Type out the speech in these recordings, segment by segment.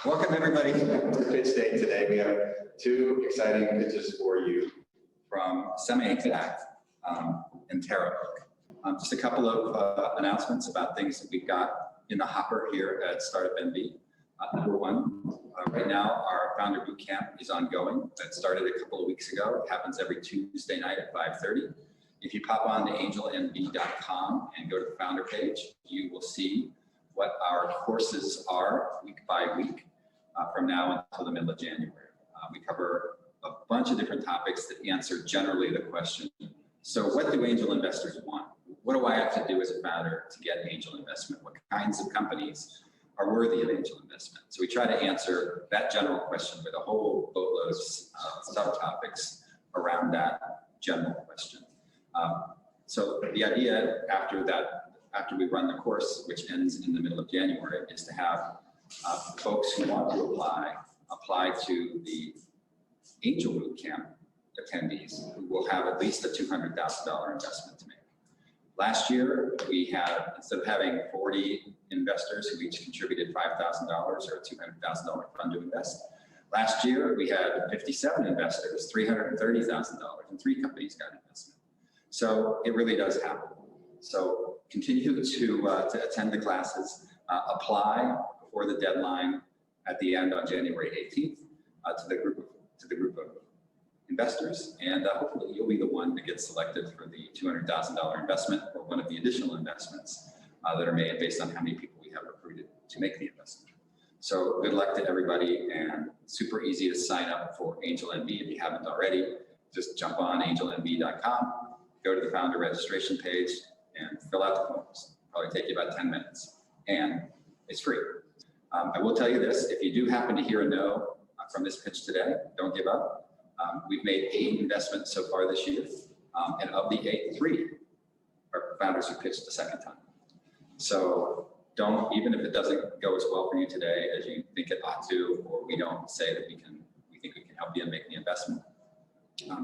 Welcome everybody to Pitch Day today. We have two exciting pitches for you from Semi-Exact and TerraOak. Just a couple of announcements about things that we've got in the hopper here at Startup NB. Number one, right now our founder bootcamp is ongoing. That started a couple of weeks ago. It happens every Tuesday night at 5:30. If you pop on to angelnb.com and go to the founder page, you will see what our courses are week by week from now until the middle of January. We cover a bunch of different topics that answer generally the question, so what do angel investors want? What do I have to do as a founder to get angel investment? What kinds of companies are worthy of angel investment? So we try to answer that general question with a whole boatload of subtopics around that general question. So the idea after we run the course, which ends in the middle of January, is to have folks who want to apply to the Angel Bootcamp attendees who will have at least a $200,000 investment to make. Last year, we had, instead of having 40 investors who each contributed $5,000 or a $200,000 fund to invest, last year we had 57 investors, $330,000, and 3 companies got investment. So it really does happen. So continue to attend the classes, apply before the deadline at the end on January 18th to the group of investors, and hopefully you'll be the one that gets selected for the $200,000 investment or one of the additional investments that are made based on how many people we have recruited to make the investment. So good luck to everybody, and super easy to sign up for Angel NB if you haven't already. Just jump on angelnb.com, go to the founder registration page, and fill out the forms. Probably take you about 10 minutes, and it's free. I will tell you this, if you do happen to hear a no from this pitch today, don't give up. We've made 8 investments so far this year, and of the 8, 3 are founders who pitched the second time. So don't, even if it doesn't go as well for you today as you think it ought to, or we don't say that we think we can help you in making the investment,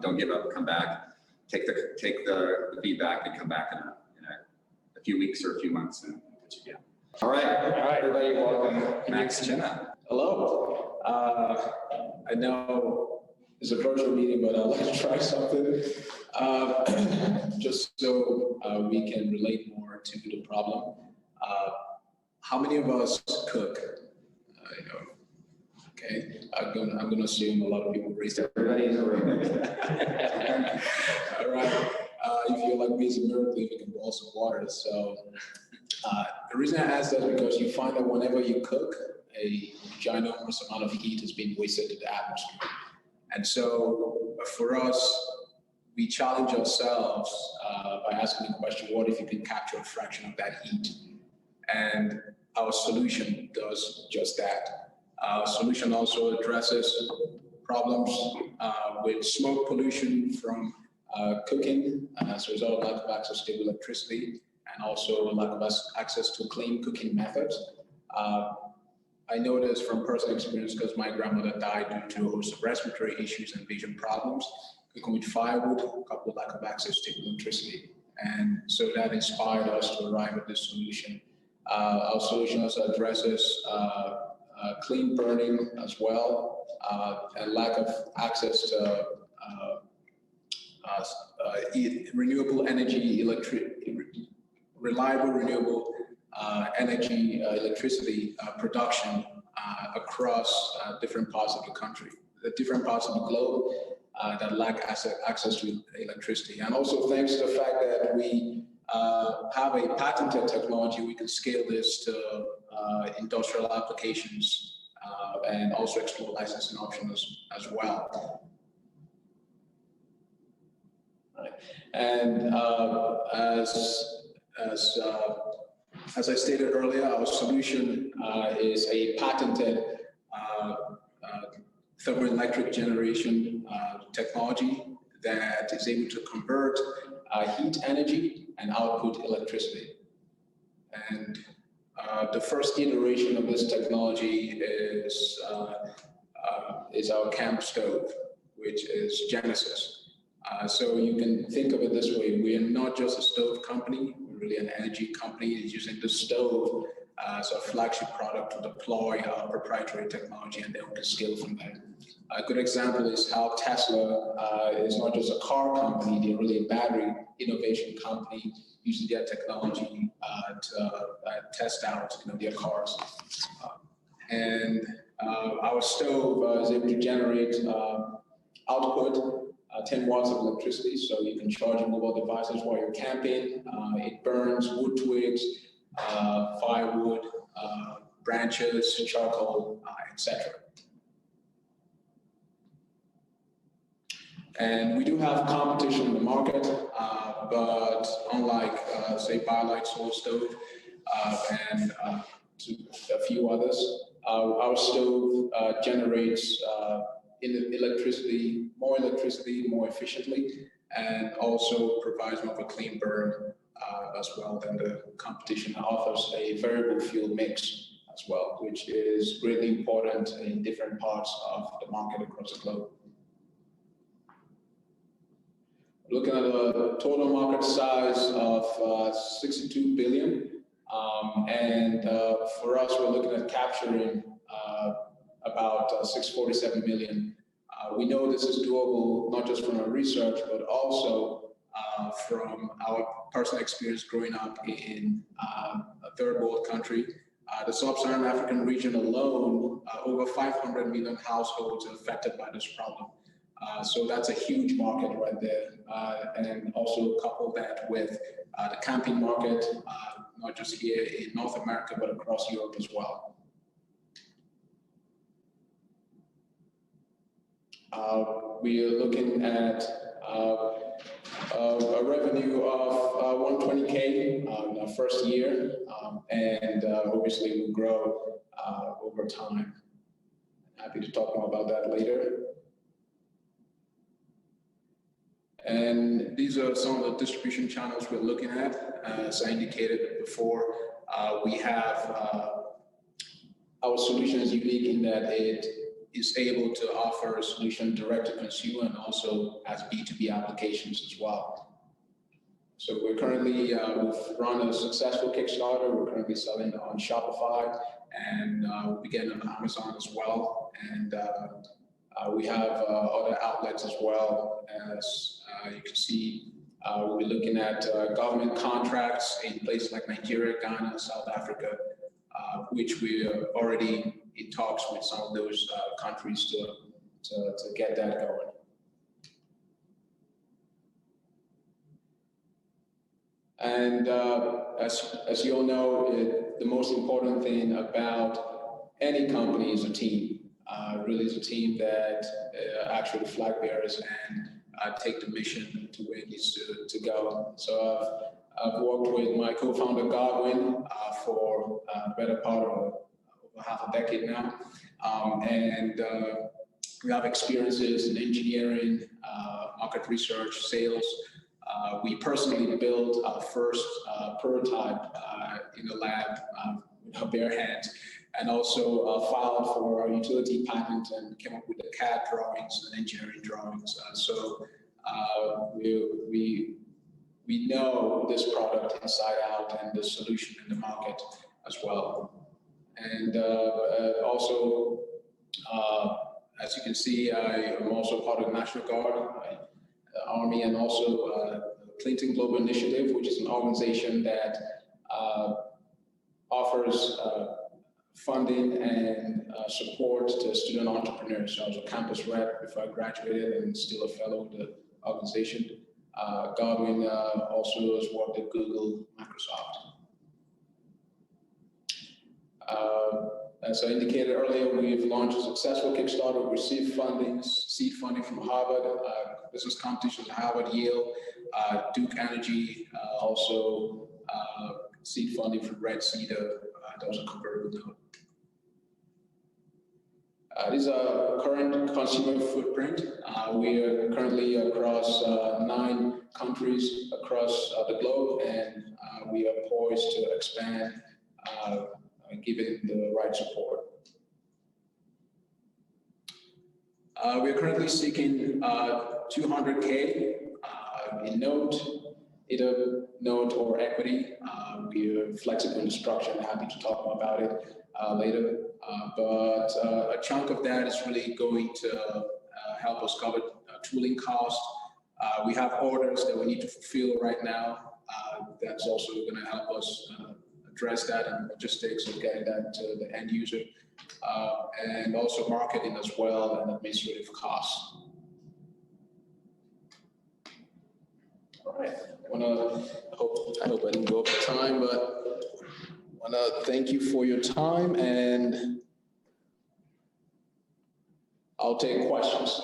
don't give up, come back, take the feedback and come back in a few weeks or a few months and pitch again. All right, everybody, welcome Max Chinnah. Hello. I know it's a virtual meeting, but I'd like to try something just so we can relate more to the problem. How many of us cook? Okay, I'm going to assume a lot of people raised their Everybody's over. All right. If you're like me, it's a miracle if you can boil some water. So the reason I ask that is because you find that whenever you cook, a ginormous amount of heat is being wasted to the atmosphere. And so for us, we challenge ourselves by asking the question, what if you can capture a fraction of that heat? And our solution does just that. Our solution also addresses problems with smoke pollution from cooking as a result of lack of access to electricity, and also lack of access to clean cooking methods. I know this from personal experience because my grandmother died due to a host of respiratory issues and vision problems, cooking with firewood, coupled with lack of access to electricity. And so that inspired us to arrive at this solution. Our solution also addresses clean burning as well, and lack of access to renewable energy, reliable renewable energy, electricity production across different parts of the country, different parts of the globe that lack access to electricity. And also thanks to the fact that we have a patented technology, we can scale this to industrial applications and also explore licensing options as well. Right. And as I stated earlier, our solution is a patented thermoelectric generation technology that is able to convert heat energy and output electricity. And the first iteration of this technology is our camp stove, which is GENESYS. So you can think of it this way: we are not just a stove company, we're really an energy company. It's using the stove as a flagship product to deploy our proprietary technology, and then we can scale from there. A good example is how Tesla is not just a car company, they're really a battery innovation company using their technology to test out their cars. And our stove is able to generate output 10 watts of electricity, so you can charge your mobile devices while you're camping. It burns wood twigs, firewood, branches, charcoal, etc. And we do have competition in the market, but unlike, say, BioLite Solar Stove and a few others, our stove generates more electricity more efficiently, and also provides more of a clean burn as well than the competition. Offers a variable fuel mix as well, which is really important in different parts of the market across the globe. Looking at a total market size of 62 billion, and for us, we're looking at capturing about 647 million. We know this is doable not just from our research, but also from our personal experience growing up in a third world country. The sub-Saharan African region alone, over 500 million households are affected by this problem. So that's a huge market right there. And also couple that with the camping market, not just here in North America, but across Europe as well. We are looking at a revenue of 120K in our first year, and obviously will grow over time. Happy to talk more about that later. And these are some of the distribution channels we're looking at. As I indicated before, we have our solution is unique in that it is able to offer a solution direct to consumer and also has B2B applications as well. So we're currently, we've run a successful Kickstarter. We're currently selling on Shopify, and we'll begin on Amazon as well. And we have other outlets as well. As you can see, we'll be looking at government contracts in places like Nigeria, Ghana, South Africa, which we are already in talks with some of those countries to get that going. And as you all know, the most important thing about any company is a team. Really is a team that actually flag bearers and take the mission to where it needs to go. So I've worked with my co-founder Godwin for the better part of over half a decade now. And we have experiences in engineering, market research, sales. We personally built our first prototype in the lab with our bare hands, and also filed for our utility patent and came up with the CAD drawings and engineering drawings. So we know this product inside out and the solution in the market as well. And also, as you can see, I am also part of the National Guard, Army, and also Clinton Global Initiative, which is an organization that offers funding and support to student entrepreneurs. So I was a campus rep before I graduated and still a fellow of the organization. Godwin also has worked at Google, Microsoft. As I indicated earlier, we've launched a successful Kickstarter. We received funding, seed funding from Harvard, business competitions at Harvard, Yale, Duke Energy, also seed funding from Red Cedar. That was a convertible note. These are current consumer footprint. We are currently across 9 countries across the globe, and we are poised to expand given the right support. We are currently seeking 200K in note. either note or equity. We are flexible in structure and happy to talk more about it later. But a chunk of that is really going to help us cover tooling costs. We have orders that we need to fulfill right now. That's also going to help us address that and logistics of getting that to the end user. And also marketing as well and administrative costs. All right. I hope I didn't go over time, but I want to thank you for your time, and I'll take questions.